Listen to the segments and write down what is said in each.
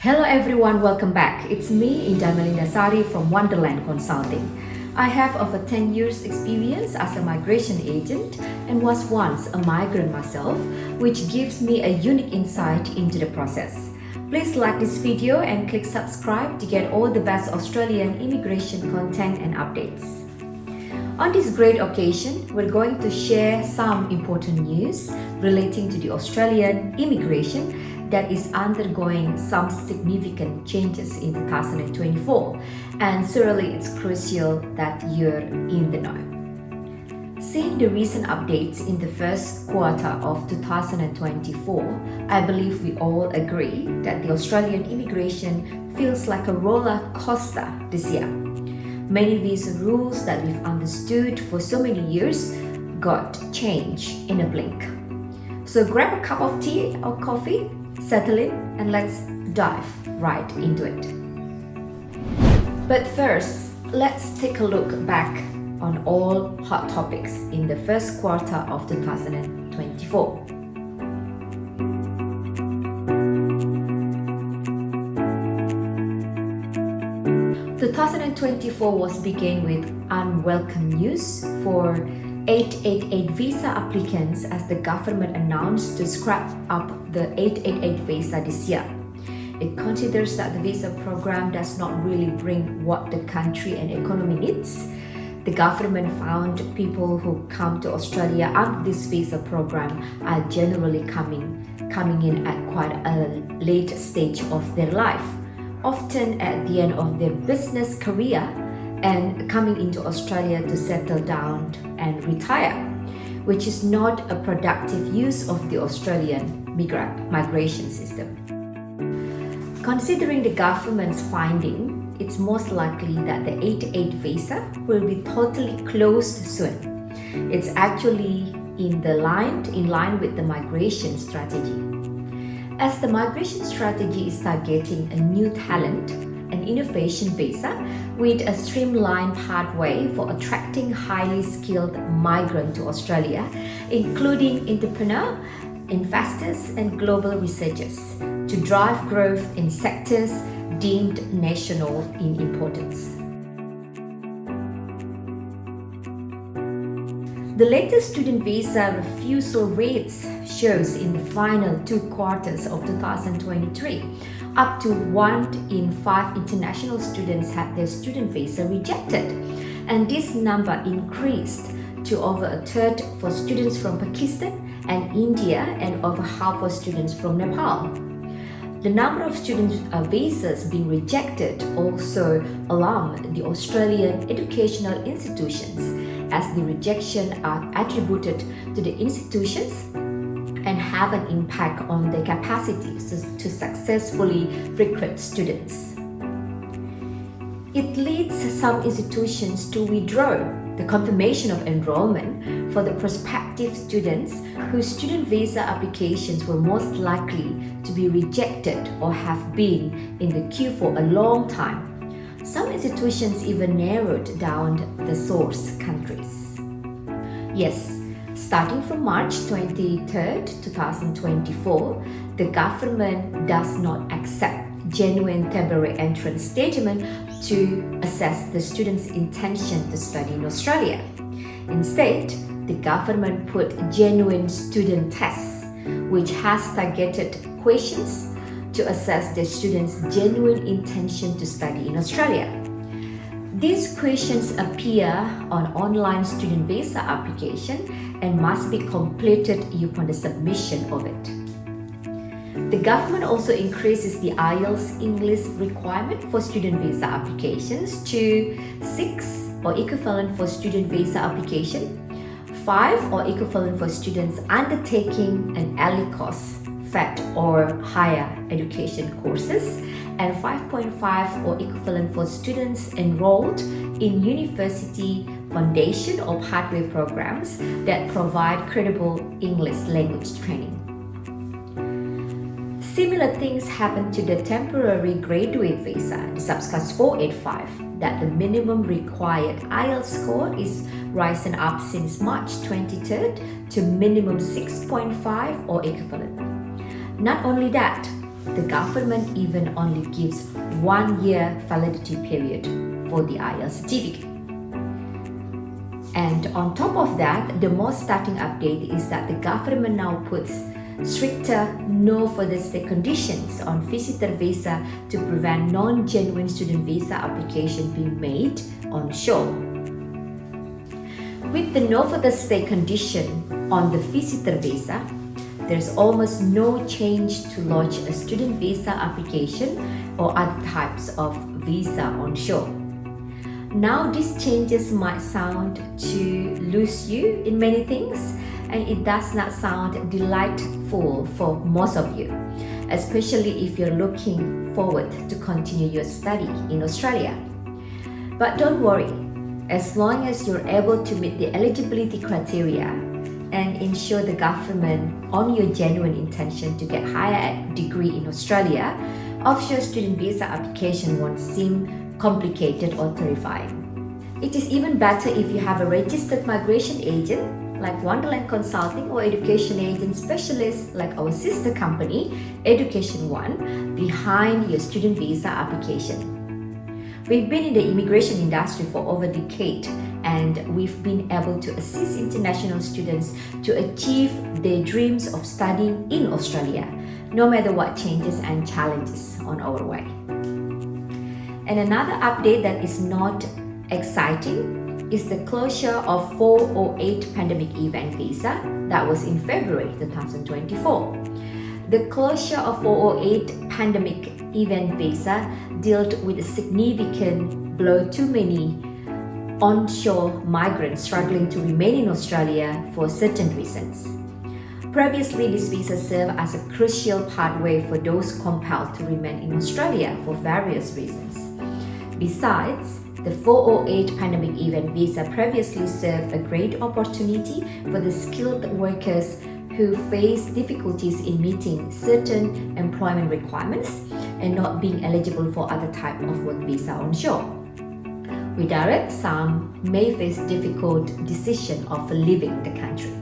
Hello everyone, welcome back. It's me, Indah Melinda Sari from ONEderland Consulting. I have over 10 years experience as a migration agent and was once a migrant myself, which gives me a unique insight into the process. Please like this video and click subscribe to get all the best Australian immigration content and updates. On this great occasion, we're going to share some important news relating to the Australian immigration that is undergoing some significant changes in 2024, and certainly it's crucial that you're in the know. Seeing the recent updates in the first quarter of 2024, I believe we all agree that the Australian immigration feels like a roller coaster this year. Many visa rules that we've understood for so many years got changed in a blink. So grab a cup of tea or coffee, settle in, and let's dive right into it. But first, let's take a look back on all hot topics in the first quarter of 2024. The 2024 was began with unwelcome news for 888 visa applicants as the government announced to scrap up the 888 visa this year. It considers that the visa program does not really bring what the country and economy needs. The government found people who come to Australia under this visa program are generally coming in at quite a late stage of their life, often at the end of their business career and coming into Australia to settle down and retire, which is not a productive use of the Australian migration system. Considering the government's finding, it's most likely that the 888 visa will be totally closed soon. It's actually in line with the migration strategy. As the migration strategy is targeting a new talent and innovation visa with a streamlined pathway for attracting highly skilled migrants to Australia, including entrepreneurs, investors, and global researchers, to drive growth in sectors deemed national in importance. The latest student visa refusal rates shows in the final 2 quarters of 2023, up to 1 in 5 international students had their student visa rejected, and this number increased to over a third for students from Pakistan and India and over half for students from Nepal. The number of student visas being rejected also alarmed the Australian educational institutions, as the rejection are attributed to the institutions and have an impact on their capacity to successfully recruit students. It leads some institutions to withdraw the confirmation of enrollment for the prospective students whose student visa applications were most likely to be rejected or have been in the queue for a long time. Some institutions even narrowed down the source countries. Yes, starting from March 23rd, 2024, the government does not accept genuine temporary entrance statement to assess the student's intention to study in Australia. Instead, the government put genuine student tests, which has targeted questions to assess the student's genuine intention to study in Australia. These questions appear on online student visa application and must be completed upon the submission of it. The government also increases the IELTS English requirement for student visa applications to 6 or equivalent for student visa application, 5 or equivalent for students undertaking an ELICOS FET or higher education courses, and 5.5 or equivalent for students enrolled in university foundation or pathway programs that provide credible English language training. Similar things happen to the temporary graduate visa, the subclass 485, that the minimum required IELTS score is risen up since March 23rd to minimum 6.5 or equivalent. Not only that, the government even only gives 1 year validity period for the IELTS certificate. And on top of that, the most starting update is that the government now puts stricter no further stay conditions on visitor visa to prevent non-genuine student visa application being made onshore. With the no further stay condition on the visitor visa, there's almost no change to lodge a student visa application or other types of visa onshore. Now these changes might sound to lose you in many things, and it does not sound delightful for most of you, especially if you're looking forward to continue your study in Australia. But don't worry, as long as you're able to meet the eligibility criteria and ensure the government on your genuine intention to get higher degree in Australia, offshore student visa application won't seem complicated or terrifying. It is even better if you have a registered migration agent like ONEderland Consulting or education agent specialist like our sister company, Education One, behind your student visa application. We've been in the immigration industry for over a decade, and we've been able to assist international students to achieve their dreams of studying in Australia, no matter what changes and challenges on our way. And another update that is not exciting is the closure of 408 pandemic event visa that was in February 2024. The closure of 408 pandemic event visa dealt with a significant blow to many onshore migrants struggling to remain in Australia for certain reasons. Previously, this visa served as a crucial pathway for those compelled to remain in Australia for various reasons. Besides, the 408 pandemic event visa previously served a great opportunity for the skilled workers who face difficulties in meeting certain employment requirements and not being eligible for other type of work visa onshore. Without it, some may face difficult decision of leaving the country.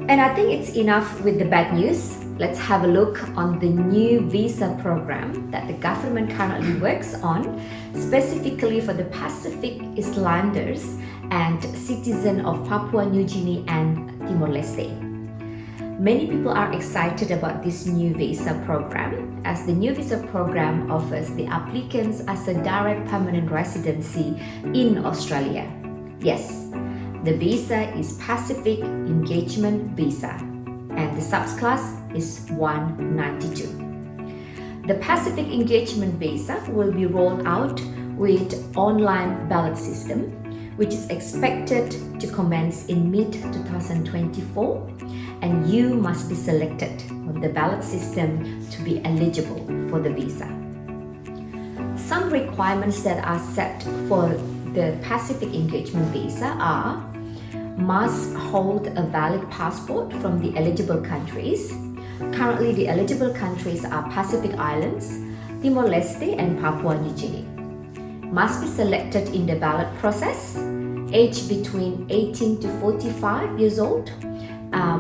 And I think it's enough with the bad news. Let's have a look on the new visa program that the government currently works on, specifically for the Pacific Islanders and citizens of Papua New Guinea and Timor-Leste. Many people are excited about this new visa program, as the new visa program offers the applicants as a direct permanent residency in Australia. Yes, the visa is Pacific Engagement Visa, and the subclass is 192. The Pacific Engagement Visa will be rolled out with online ballot system, which is expected to commence in mid-2024, and you must be selected on the ballot system to be eligible for the visa. Some requirements that are set for the Pacific Engagement Visa are: must hold a valid passport from the eligible countries. Currently, the eligible countries are Pacific Islands, Timor-Leste, and Papua New Guinea. Must be selected in the ballot process, aged between 18 to 45 years old,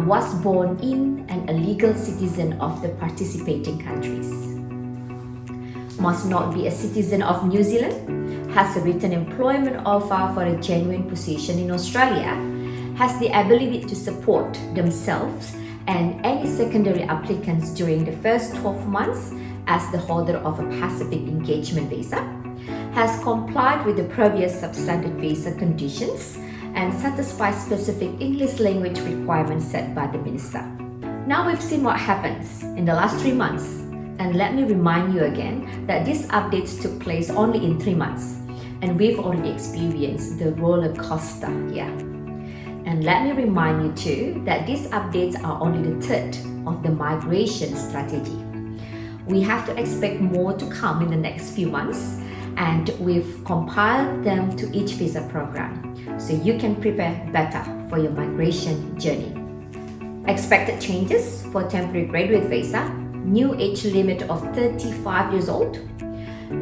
was born in and a legal citizen of the participating countries. Must not be a citizen of New Zealand, has a written employment offer for a genuine position in Australia, has the ability to support themselves and any secondary applicants during the first 12 months as the holder of a Pacific Engagement Visa, has complied with the previous substandard visa conditions, and satisfies specific English language requirements set by the Minister. Now we've seen what happens in the last 3 months, and let me remind you again that these updates took place only in 3 months, and we've already experienced the roller coaster here. And let me remind you too that these updates are only the third of the migration strategy. We have to expect more to come in the next few months, and we've compiled them to each visa program so you can prepare better for your migration journey. Expected changes for temporary graduate visa: new age limit of 35 years old,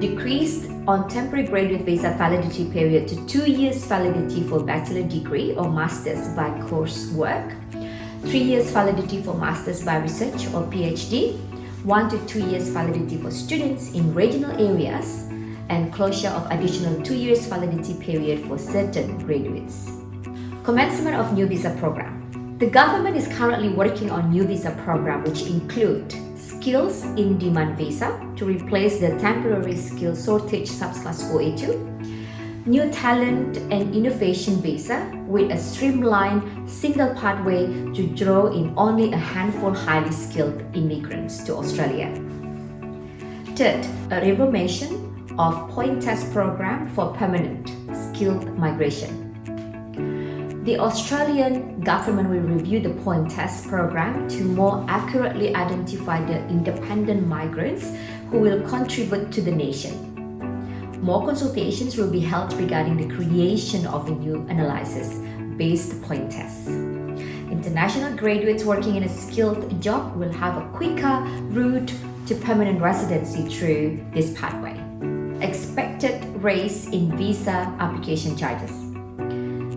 decreased on temporary graduate visa validity period to 2 years validity for bachelor degree or master's by coursework, 3 years validity for master's by research or PhD, 1 to 2 years validity for students in regional areas, and closure of additional 2 years validity period for certain graduates. Commencement of new visa program. The government is currently working on new visa program which include skills in demand visa to replace the temporary skill shortage subclass 4A2, new talent and innovation visa with a streamlined single pathway to draw in only a handful highly skilled immigrants to Australia. Third, a reformation of point test program for permanent skilled migration. The Australian government will review the point test program to more accurately identify the independent migrants who will contribute to the nation. More consultations will be held regarding the creation of a new analysis-based point test. International graduates working in a skilled job will have a quicker route to permanent residency through this pathway. Expected raise in visa application charges.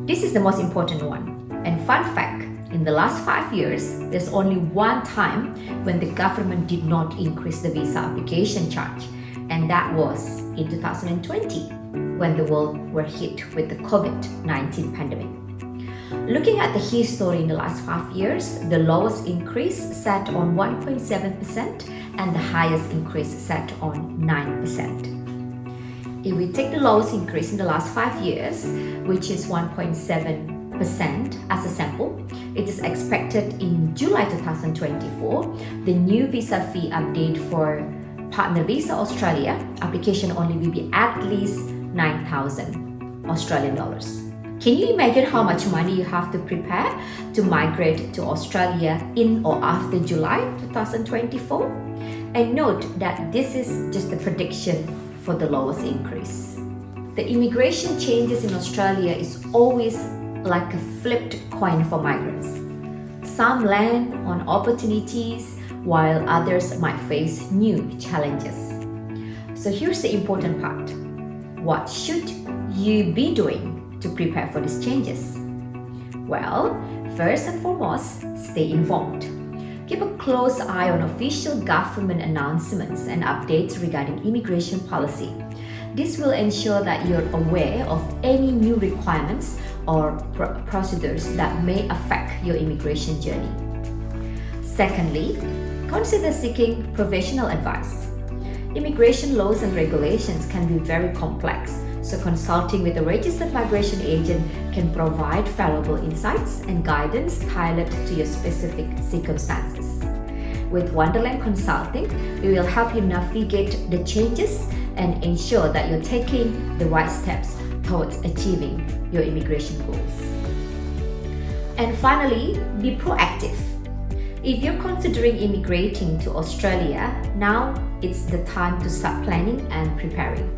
This is the most important one. And fun fact, in the last 5 years, there's only one time when the government did not increase the visa application charge, and that was in 2020, when the world were hit with the COVID-19 pandemic. Looking at the history in the last 5 years, the lowest increase sat on 1.7% and the highest increase sat on 9%. If we take the lowest increase in the last 5 years, which is 1.7% as a sample, it is expected in July 2024, the new visa fee update for Partner Visa Australia application only will be at least 9,000 Australian dollars. Can you imagine how much money you have to prepare to migrate to Australia in or after July 2024? And note that this is just a prediction for the lowest increase. The immigration changes in Australia is always like a flipped coin for migrants. Some land on opportunities while others might face new challenges. So here's the important part. What should you be doing to prepare for these changes? Well, first and foremost, stay informed. Keep a close eye on official government announcements and updates regarding immigration policy. This will ensure that you're aware of any new requirements or procedures that may affect your immigration journey. Secondly, consider seeking professional advice. Immigration laws and regulations can be very complex, so consulting with a registered migration agent can provide valuable insights and guidance tailored to your specific circumstances. With ONEderland Consulting, we will help you navigate the changes and ensure that you're taking the right steps towards achieving your immigration goals. And finally, be proactive. If you're considering immigrating to Australia, now it's the time to start planning and preparing.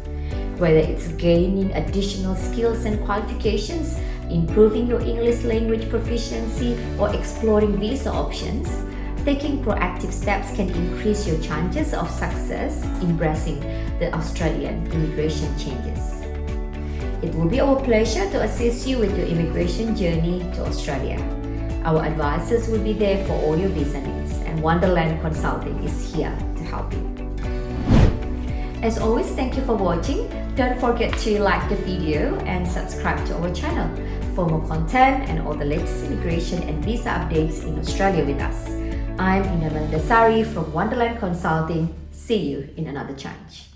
Whether it's gaining additional skills and qualifications, improving your English language proficiency, or exploring visa options, taking proactive steps can increase your chances of success embracing the Australian immigration changes. It will be our pleasure to assist you with your immigration journey to Australia. Our advisors will be there for all your visa needs, and ONEderland Consulting is here to help you. As always, thank you for watching. Don't forget to like the video and subscribe to our channel for more content and all the latest immigration and visa updates in Australia with us. I'm Ina Sari from ONEderland Consulting. See you in another change.